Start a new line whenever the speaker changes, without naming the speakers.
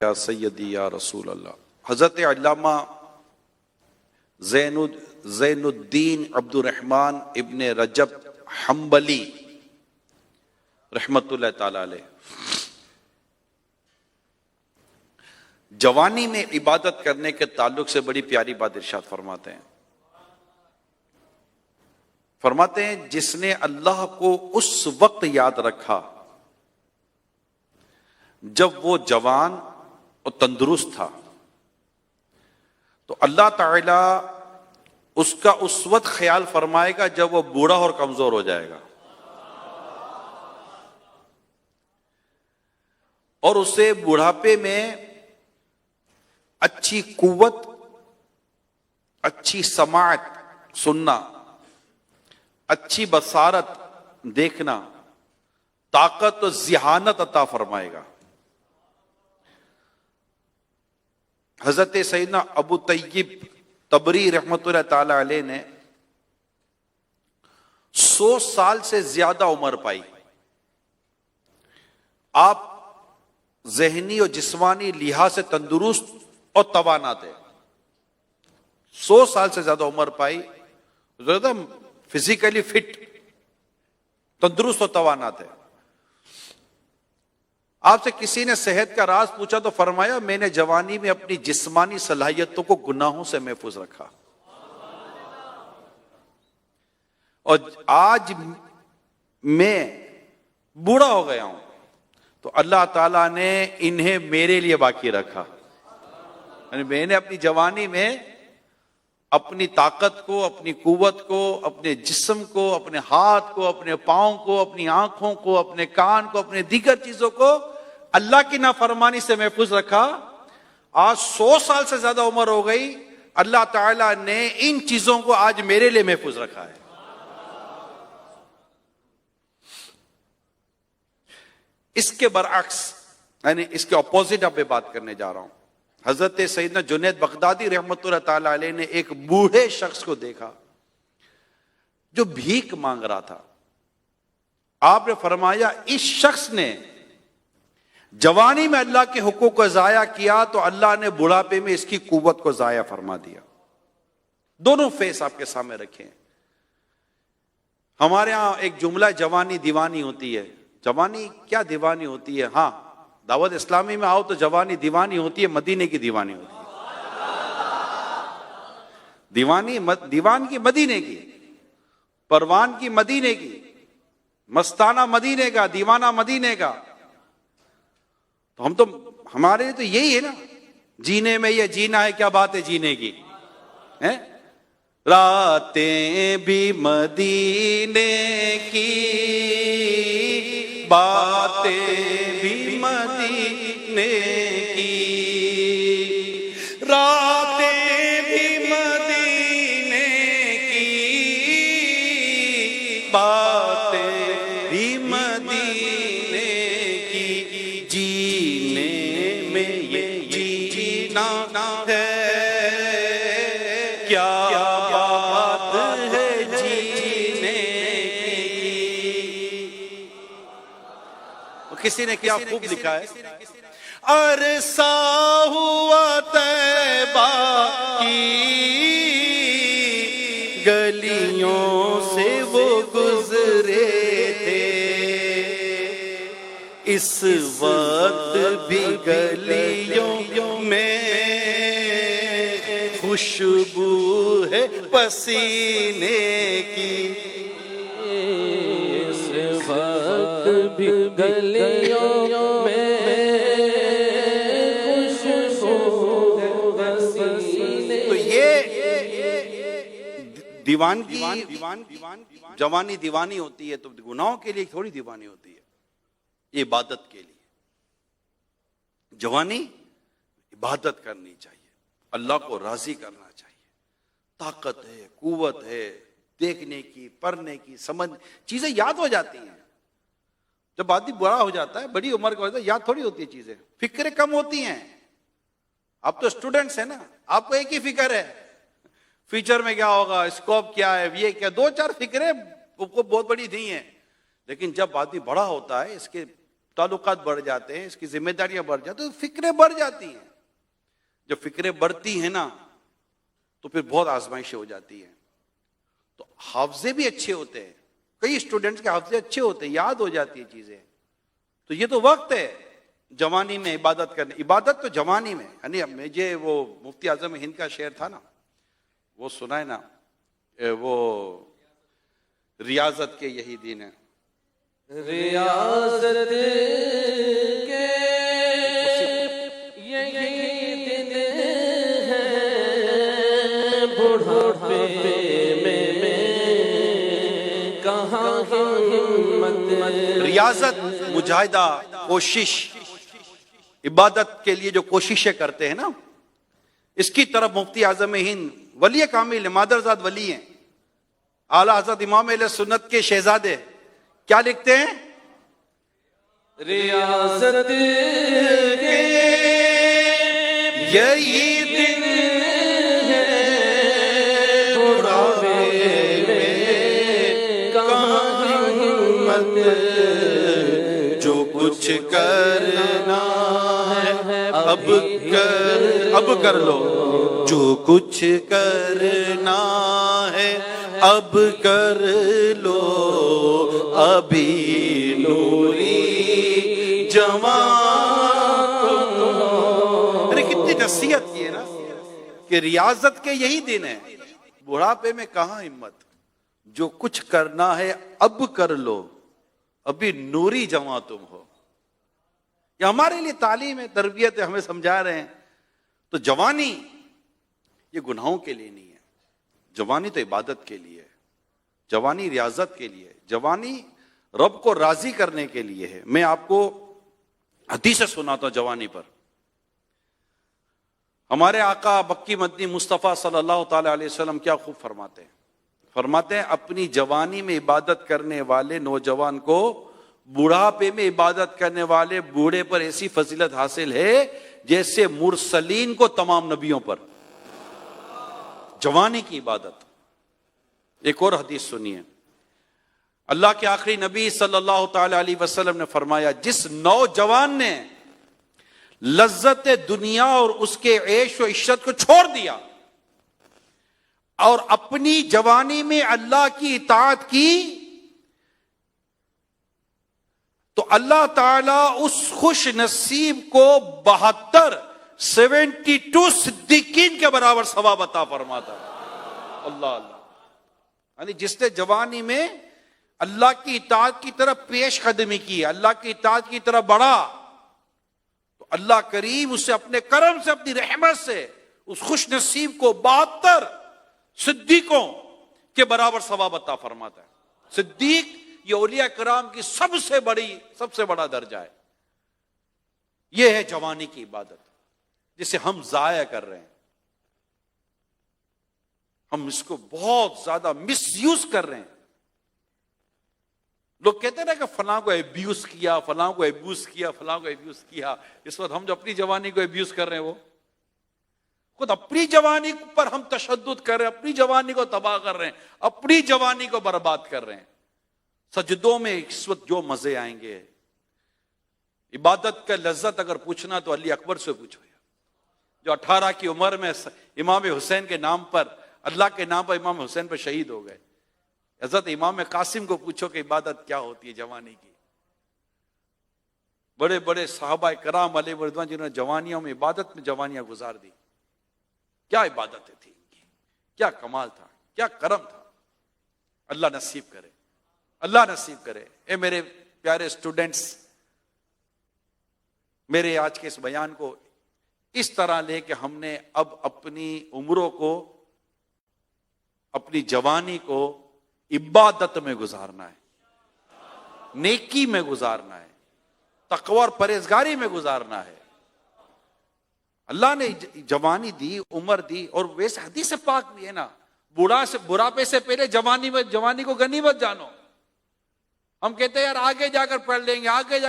یا سیدی یا رسول اللہ۔ حضرت علامہ زین الدین عبد الرحمن ابن رجب حنبلی رحمت اللہ تعالی علیہ جوانی میں عبادت کرنے کے تعلق سے بڑی پیاری بات ارشاد فرماتے ہیں۔ فرماتے ہیں جس نے اللہ کو اس وقت یاد رکھا جب وہ جوان اور تندرست تھا تو اللہ تعالی اس کا اس وقت خیال فرمائے گا جب وہ بوڑھا اور کمزور ہو جائے گا، اور اسے بڑھاپے میں اچھی قوت، اچھی سماعت سننا، اچھی بصارت دیکھنا، طاقت و ذہانت عطا فرمائے گا۔ حضرت سیدنا ابو طیب تبری رحمت اللہ تعالی علیہ نے 100 سال سے زیادہ عمر پائی۔ آپ ذہنی اور جسمانی لحاظ سے تندرست اور توانا تھے۔ 100 سال سے زیادہ عمر پائی، فزیکلی فٹ، تندرست اور توانا تھے۔ آپ سے کسی نے صحت کا راز پوچھا تو فرمایا میں نے جوانی میں اپنی جسمانی صلاحیتوں کو گناہوں سے محفوظ رکھا، اور آج میں بوڑھا ہو گیا ہوں تو اللہ تعالیٰ نے انہیں میرے لیے باقی رکھا۔ یعنی میں نے اپنی جوانی میں اپنی طاقت کو، اپنی قوت کو، اپنے جسم کو، اپنے ہاتھ کو، اپنے پاؤں کو، اپنی آنکھوں کو، اپنے کان کو، اپنے دیگر چیزوں کو اللہ کی نافرمانی سے محفوظ رکھا۔ آج 100 سال سے زیادہ عمر ہو گئی، اللہ تعالیٰ نے ان چیزوں کو آج میرے لیے محفوظ رکھا ہے۔ اس کے برعکس، یعنی اس کے اپوزٹ اب میں بات کرنے جا رہا ہوں۔ حضرت سیدنا جنید بغدادی رحمت اللہ تعالی علیہ نے ایک بوڑھے شخص کو دیکھا جو بھیک مانگ رہا تھا۔ آپ نے فرمایا اس شخص نے جوانی میں اللہ کے حقوق کو ضائع کیا تو اللہ نے بڑھاپے میں اس کی قوت کو ضائع فرما دیا۔ دونوں فیس آپ کے سامنے رکھیں۔ ہمارے ہاں ایک جملہ جوانی دیوانی ہوتی ہے۔ جوانی کیا دیوانی ہوتی ہے؟ ہاں، دعوت اسلامی میں آؤ تو جوانی دیوانی ہوتی ہے، مدینے کی دیوانی ہوتی ہے۔ دیوان کی مدینے کی، پروان کی مدینے کی، مستانہ مدینے کا، دیوانہ مدینے کا۔ تو ہمارے لیے تو یہی ہے نا، جینے میں یہ جینا ہے، کیا بات ہے جینے کی؟ راتیں بھی مدینے کی، باتیں بھی مدینے کی، راتیں بھی مدینے کی، باتیں بھی مدینے کی، جینے میں یہ جینا ہے، کیا بات ہے جینے کی۔ کسی نے کیا خوب لکھا ہے، عرصہ ہوا طیبہ کی گلیوں سے وہ گزرے تھے، اس وقت بھی گلیوں میں خوشبو ہے پسینے کی، اس وقت بھی گلیوں میں خوشبو ہے پسینے کی۔ تو یہ دیوان کی جوانی دیوانی ہوتی ہے تو گناہوں کے لیے تھوڑی دیوانی ہوتی ہے، یہ عبادت کے لیے۔ جوانی عبادت کرنی چاہیے، اللہ کو راضی کرنا چاہیے، طاقت ہے، قوت ہے، دیکھنے کی، پڑھنے کی، سمجھ، چیزیں یاد ہو جاتی ہیں۔ جب آدمی بڑا ہو جاتا ہے، بڑی عمر کا ہوتا ہے، یاد تھوڑی ہوتی ہے چیزیں، فکریں کم ہوتی ہیں۔ آپ تو اسٹوڈنٹس ہیں نا، آپ کو ایک ہی فکر ہے، فیوچر میں کیا ہوگا، اسکوپ کیا ہے، یہ کیا، 2-4 فکریں کو بہت بڑی نہیں ہیں۔ لیکن جب آدمی بڑا ہوتا ہے، اس کے تعلقات بڑھ جاتے ہیں، اس کی ذمہ داریاں بڑھ جاتی ہیں، تو فکریں بڑھ جاتی ہیں. جب فکریں بڑھتی ہیں نا تو پھر بہت آزمائشیں ہو جاتی ہیں. تو حافظے بھی اچھے ہوتے ہیں، کئی اسٹوڈنٹس کے حافظے اچھے ہوتے ہیں، یاد ہو جاتی ہیں چیزیں. تو یہ تو وقت ہے جوانی میں عبادت کرنے. عبادت تو جوانی میں. یعنی مجھے وہ مفتی اعظم ہند کا شعر تھا نا، وہ سنا ہے نا، وہ ریاضت کے یہی دن ہے.
ریاضت کے یہی دن ہے، بڑھاپے میں کہاں ہمت.
ریاضت مجاہدہ، کوشش، عبادت کے لیے جو کوششیں کرتے ہیں نا، اس کی طرف مفتی اعظم ہند ولی کامل مادرزاد ولی ہیں، اعلیٰ حضرت امام اہل سنت کے شہزادے، کیا لکھتے ہیں؟
ریاضت کے
یہی دن
ہے، بڑھاپے میں کہاں ہمت.
جو کچھ کرنا ہے اب کر لو، جو کچھ کرنا ہے اب کر لو، ابھی نوری جوان. ارے کتنی نصیحت کی ہے نا کہ ریاضت کے یہی دن ہے، بڑھاپے میں کہاں ہمت. جو کچھ کرنا ہے اب کر لو، ابھی نوری جوان تم ہو. یہ ہمارے لیے تعلیم ہے، تربیت ہے، ہمیں سمجھا رہے ہیں. تو جوانی یہ گناہوں کے لیے نہیں ہے، جوانی تو عبادت کے لیے ہے، جوانی ریاضت کے لیے ہے، جوانی رب کو راضی کرنے کے لیے ہے. میں آپ کو حدیث سناتا ہوں جوانی پر. ہمارے آقا مکی مدنی مصطفیٰ صلی اللہ تعالی علیہ وسلم کیا خوب فرماتے ہیں. فرماتے ہیں اپنی جوانی میں عبادت کرنے والے نوجوان کو بڑھاپے میں عبادت کرنے والے بوڑھے پر ایسی فضیلت حاصل ہے جیسے مرسلین کو تمام نبیوں پر. جوانی کی عبادت. ایک اور حدیث سنیے. اللہ کے آخری نبی صلی اللہ تعالی علیہ وسلم نے فرمایا جس نوجوان نے لذت دنیا اور اس کے عیش و عشرت کو چھوڑ دیا اور اپنی جوانی میں اللہ کی اطاعت کی تو اللہ تعالیٰ اس خوش نصیب کو 72 صدیقین کے برابر ثواب عطا فرماتا ہے. اللہ اللہ. یعنی جس نے جوانی میں اللہ کی اطاعت کی طرف پیش قدمی کی، اللہ کی اطاعت کی طرف بڑھا، تو اللہ کریم اسے اپنے کرم سے، اپنی رحمت سے اس خوش نصیب کو 72 صدیقوں کے برابر ثواب عطا فرماتا ہے. صدیق یہ اولیاء کرام کی سب سے بڑا درجہ ہے. یہ ہے جوانی کی عبادت جسے ہم ضائع کر رہے ہیں. ہم اس کو بہت زیادہ مس یوز کر رہے ہیں. لوگ کہتے ہیں کہ فلاں کو ایبیوز کیا، فلاں کو ایبیوز کیا، فلاں کو ایبیوز کیا. اس وقت ہم جو اپنی جوانی کو ایبیوز کر رہے ہیں، وہ خود اپنی جوانی پر ہم تشدد کر رہے ہیں، اپنی جوانی کو تباہ کر رہے ہیں، اپنی جوانی کو برباد کر رہے ہیں. سجدوں میں اس وقت جو مزے آئیں گے، عبادت کا لذت اگر پوچھنا تو علی اکبر سے پوچھو، جو 18 کی عمر میں امام حسین کے نام پر، اللہ کے نام پر امام حسین پر شہید ہو گئے. حضرت امام قاسم کو پوچھو کہ عبادت کیا ہوتی ہے جوانی کی. بڑے بڑے صحابہ کرام علیہ رضوان جنہوں نے جوانیوں میں عبادت میں جوانیاں گزار دی. کیا عبادتیں تھیں ان کی، کیا کمال تھا، کیا کرم تھا. اللہ نصیب کرے، اللہ نصیب کرے. اے میرے پیارے اسٹوڈنٹس، میرے آج کے اس بیان کو اس طرح لے کہ ہم نے اب اپنی عمروں کو، اپنی جوانی کو عبادت میں گزارنا ہے، نیکی میں گزارنا ہے، تقوی اور پرہیزگاری میں گزارنا ہے. اللہ نے جوانی دی، عمر دی، اور ویسے حدیث پاک بھی ہے نا، بڑھاپے سے پہلے جوانی کو غنیمت جانو. ہم کہتے ہیں یار آگے جا کر پڑھ لیں گے، آگے جا کر